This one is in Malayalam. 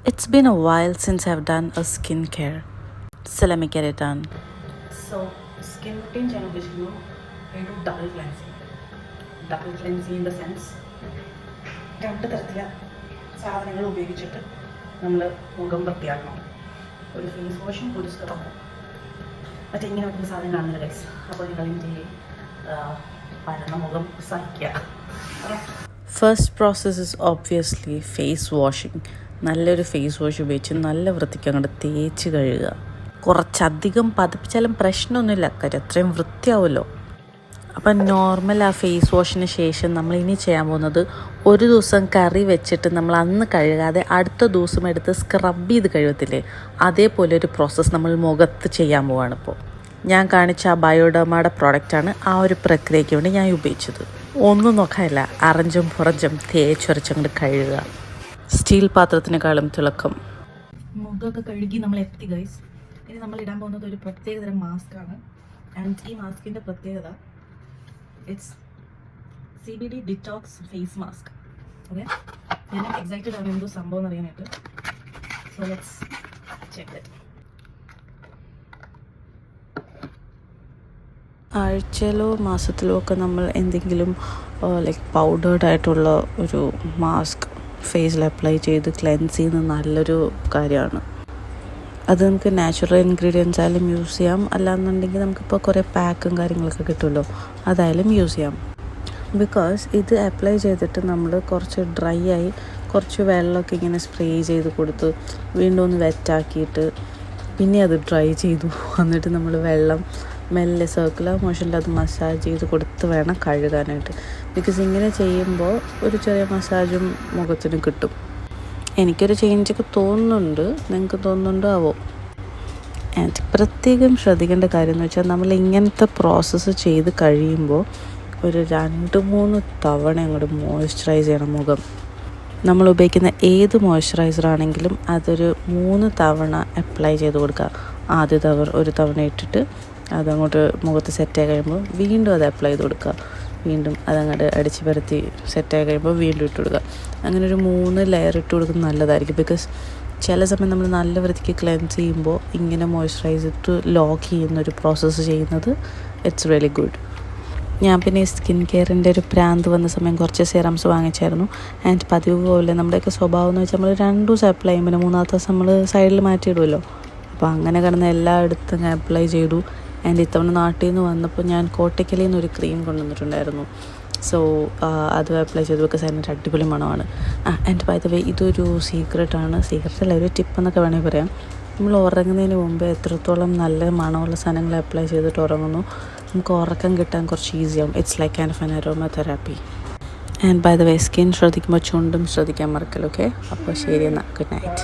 It's been a while since I've done a skincare. So let me get it done. So skin routine channel basically I do double cleansing. Double cleansing in the sense രണ്ട് തരത്തിലെ സാധനങ്ങൾ ഉപയോഗിച്ചിട്ട് നമ്മൾ മുഖം വൃത്തിയാക്കണം. ഒരു ഫേസ് വാഷും ഒരു സ്ക്രബും. മറ്റേ ഇങ്ങനെ വെക്കുന്ന സാധനം കാണുന്നില്ല ഗൈസ്. അപ്പോൾ നിങ്ങൾ എൻ്റെ പരന്ന മുഖം സഹിക്കുക. First process is obviously face washing. നല്ലൊരു ഫേസ് വാഷ് ഉപയോഗിച്ച് നല്ല വൃത്തിക്ക് അങ്ങോട്ട് തേച്ച് കഴുകുക. കുറച്ചധികം പതിപ്പിച്ചാലും പ്രശ്നമൊന്നുമില്ല, കാര്യം അത്രയും വൃത്തിയാവുമല്ലോ. അപ്പം നോർമൽ ആ ഫേസ് വാഷിന് ശേഷം നമ്മൾ ഇനി ചെയ്യാൻ പോകുന്നത്, ഒരു ദിവസം കറി വെച്ചിട്ട് നമ്മൾ അന്ന് കഴുകാതെ അടുത്ത ദിവസം എടുത്ത് സ്ക്രബ് ചെയ്ത് കഴുകത്തില്ലേ, അതേപോലെ ഒരു പ്രോസസ്സ് നമ്മൾ മുഖത്ത് ചെയ്യാൻ പോവാണ്. ഇപ്പോൾ ഞാൻ കാണിച്ച ആ ബയോഡർമയുടെ പ്രോഡക്റ്റാണ് ആ ഒരു പ്രക്രിയയ്ക്ക് വേണ്ടി ഞാൻ ഉപയോഗിച്ചത്. ഒന്നും നോക്കാനില്ല, അറഞ്ചും പുറഞ്ചും തേച്ചൊരച്ചങ്ങോട്ട് കഴുകുക. സ്റ്റീൽ പാത്രത്തിനേക്കാളും തിളക്കം. മുഖമൊക്കെ കഴുകി നമ്മൾ എത്തി ഗൈസ്. ഇനി നമ്മൾ ഇടാൻ പോകുന്നത് ഒരു പ്രത്യേകതരം മാസ്കാണ്. ആൻഡ് ഈ മാസ്കിൻ്റെ പ്രത്യേകത, it's CBD detox face mask. Okay, ഞാൻ എക്സൈറ്റഡ് ആണ് എന്തോ സംഭവം എന്ന് അറിയാനായിട്ട്. So let's check it. ആഴ്ചയിലോ മാസത്തിലോ ഒക്കെ നമ്മൾ എന്തെങ്കിലും ലൈക്ക് പൗഡേർഡ് ആയിട്ടുള്ള ഒരു മാസ്ക് ഫേസിൽ അപ്ലൈ ചെയ്ത് ക്ലെൻസ് ചെയ്യുന്നത് നല്ലൊരു കാര്യമാണ്. അത് നമുക്ക് നാച്ചുറൽ ഇൻഗ്രീഡിയൻസ് ആയാലും യൂസ് ചെയ്യാം, അല്ലാന്നുണ്ടെങ്കിൽ നമുക്കിപ്പോൾ കുറേ പാക്കും കാര്യങ്ങളൊക്കെ കിട്ടുമല്ലോ, അതായാലും യൂസ് ചെയ്യാം. ബിക്കോസ് ഇത് അപ്ലൈ ചെയ്തിട്ട് നമ്മൾ കുറച്ച് ഡ്രൈ ആയി കുറച്ച് വെള്ളമൊക്കെ ഇങ്ങനെ സ്പ്രേ ചെയ്ത് കൊടുത്ത് വീണ്ടും ഒന്ന് വെറ്റാക്കിയിട്ട് പിന്നെ അത് ഡ്രൈ ചെയ്തു എന്നിട്ട് നമ്മൾ വെള്ളം മെല്ലെ സർക്കുലർ മോഷനിൽ അത് മസാജ് ചെയ്ത് കൊടുത്ത് വേണം കഴുകാനായിട്ട്. ബിക്കോസ് ഇങ്ങനെ ചെയ്യുമ്പോൾ ഒരു ചെറിയ മസാജും മുഖത്തിന് കിട്ടും. എനിക്കൊരു ചേഞ്ചൊക്കെ തോന്നുന്നുണ്ട്, നിങ്ങൾക്ക് തോന്നുന്നുണ്ടോ ആവോ. ആൻഡ് പ്രത്യേകം ശ്രദ്ധിക്കേണ്ട കാര്യം എന്ന് വെച്ചാൽ, നമ്മൾ ഇങ്ങനത്തെ പ്രോസസ്സ് ചെയ്ത് കഴിയുമ്പോൾ ഒരു 2-3 തവണ അങ്ങോട്ട് മോയ്സ്ചറൈസ് ചെയ്യണം മുഖം. നമ്മൾ ഉപയോഗിക്കുന്ന ഏത് മോയ്സ്ചറൈസറാണെങ്കിലും അതൊരു 3 തവണ അപ്ലൈ ചെയ്ത് കൊടുക്കുക. ആദ്യത്തെ ഒരു തവണ ഇട്ടിട്ട് അതങ്ങോട്ട് മുഖത്ത് സെറ്റായി കഴിയുമ്പോൾ വീണ്ടും അത് അപ്ലൈ ചെയ്ത് കൊടുക്കുക. വീണ്ടും അതങ്ങോട്ട് അടിച്ച് പരത്തി സെറ്റായി കഴിയുമ്പോൾ വീണ്ടും ഇട്ട് കൊടുക്കുക. അങ്ങനെ ഒരു 3 ലെയർ ഇട്ട് കൊടുക്കുന്നത് നല്ലതായിരിക്കും. ബിക്കോസ് ചില സമയം നമ്മൾ നല്ല വൃത്തിക്ക് ക്ലെൻസ് ചെയ്യുമ്പോൾ ഇങ്ങനെ മോയ്സ്ചറൈസ് ചെയ്തിട്ട് ലോക്ക് ചെയ്യുന്നൊരു പ്രോസസ്സ് ചെയ്യുന്നത് ഇറ്റ്സ് റിയലി ഗുഡ്. ഞാൻ പിന്നെ ഈ സ്കിൻ കെയറിൻ്റെ ഒരു പ്രാന്ത് വന്ന സമയം കുറച്ച് സെറംസ് വാങ്ങിച്ചായിരുന്നു. ആൻഡ് പതിവ് പോലെ നമ്മുടെയൊക്കെ സ്വഭാവം എന്ന് വെച്ചാൽ നമ്മൾ 2 ദിവസം അപ്ലൈ ചെയ്യും, പിന്നെ 3-ാമത്തെ ദിവസം നമ്മൾ സൈഡിൽ മാറ്റിയിടുമല്ലോ. അപ്പോൾ അങ്ങനെ കിടന്ന് എല്ലായിടത്തും ഞാൻ അപ്ലൈ ചെയ്തു. ആൻഡ് ഇത്തവണ നാട്ടിൽ നിന്ന് വന്നപ്പോൾ ഞാൻ കോട്ടയ്ക്കലിൽ നിന്ന് ഒരു ക്രീം കൊണ്ടുവന്നിട്ടുണ്ടായിരുന്നു. സോ അത് അപ്ലൈ ചെയ്ത് ബിക്കോസ് അതിനൊരു അടിപൊളി മണമാണ്. ആൻഡ് ബൈ ദ വേ, ഇതൊരു സീക്രട്ടല്ല, ഒരു ടിപ്പെന്നൊക്കെ വേണമെങ്കിൽ പറയാം. നമ്മൾ ഉറങ്ങുന്നതിന് മുമ്പ് എത്രത്തോളം നല്ല മണമുള്ള സാധനങ്ങൾ അപ്ലൈ ചെയ്തിട്ട് ഉറങ്ങുന്നു, നമുക്ക് ഉറക്കം കിട്ടാൻ കുറച്ച് ഈസിയാവും. It's like kind of an aromatherapy. And by the way, skin ശ്രദ്ധിക്കുമ്പോൾ ചുണ്ടും ശ്രദ്ധിക്കാൻ മറക്കല്ലോ. ഓക്കെ, അപ്പോൾ ശരി എന്നാൽ, ഗുഡ് നൈറ്റ്.